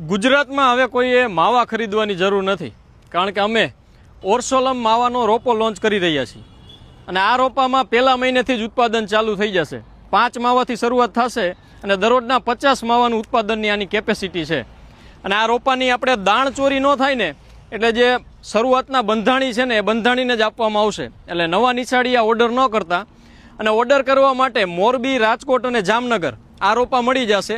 ગુજરાતમાં હવે કોઈએ માવા ખરીદવાની જરૂર નથી, કારણ કે અમે ઓર્સોલમ માવાનો રોપો લોન્ચ કરી રહ્યા છીએ અને આ રોપામાં પહેલા મહિનેથી જ ઉત્પાદન ચાલુ થઈ જશે. 5 માવાથી શરૂઆત થશે અને દરરોજના 50 માવાનું ઉત્પાદનની આની કેપેસિટી છે. અને આ રોપાની આપણે દાણ ચોરી ન થાય ને એટલે જે શરૂઆતના બંધાણી છે ને એ બંધાણીને જ આપવામાં આવશે. એટલે નવા નિશાળીયા ઓર્ડર ન કરતા અને ઓર્ડર કરવા માટે મોરબી, રાજકોટ અને જામનગર આ રોપા મળી જશે.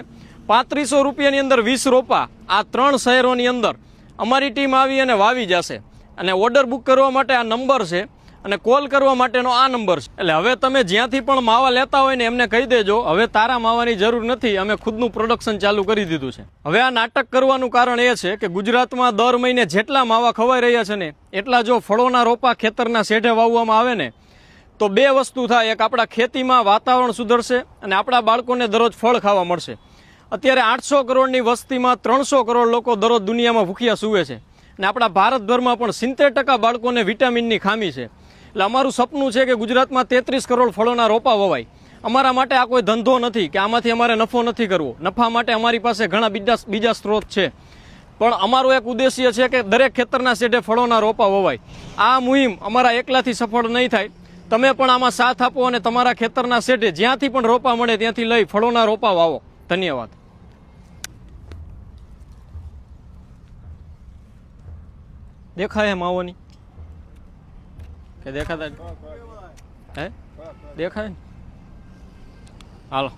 3500 રૂપિયાની અંદર 20 રોપા આ 3 શહેરોની અંદર અમારી ટીમ આવી અને વાવી જશે. અને ઓર્ડર બુક કરવા માટે આ નંબર છે અને કોલ કરવા માટેનો આ નંબર છે. એટલે હવે તમે જ્યાંથી પણ માવા લેતા હોય ને એમને કહી દેજો, હવે તારા માવાની જરૂર નથી, અમે ખુદનું પ્રોડક્શન ચાલુ કરી દીધું છે. હવે આ નાટક કરવાનું કારણ એ છે કે ગુજરાતમાં દર મહિને જેટલા માવા ખવાઈ રહ્યા છે ને એટલા જો ફળોના રોપા ખેતરના શેઢે વાવવામાં આવે ને તો 2 વસ્તુ થાય. એક, આપણા ખેતીમાં વાતાવરણ સુધરશે અને આપણા બાળકોને દરરોજ ફળ ખાવા મળશે. અત્યારે 800 કરોડની વસ્તીમાં 300 કરોડ લોકો દરરોજ દુનિયામાં ભૂખ્યા સૂવે છે અને આપણા ભારતભરમાં પણ 70% બાળકોને વિટામિનની ખામી છે. એટલે અમારું સપનું છે કે ગુજરાતમાં 33 કરોડ ફળોના રોપા વવાય. અમારા માટે આ કોઈ ધંધો નથી કે આમાંથી અમારે નફો નથી કરવો. નફા માટે અમારી પાસે ઘણા બીજા સ્ત્રોત છે, પણ અમારો એક ઉદ્દેશ્ય છે કે દરેક ખેતરના શેઢે ફળોના રોપા વવાય. આ મુહિમ અમારા એકલાથી સફળ નહીં થાય. તમે પણ આમાં સાથ આપો અને તમારા ખેતરના શેઢે જ્યાંથી પણ રોપા મળે ત્યાંથી લઈ ફળોના રોપા વાવો. ધન્યવાદ. દેખાય માવોની કે દેખાતા હે? દેખાય ને? હાલો.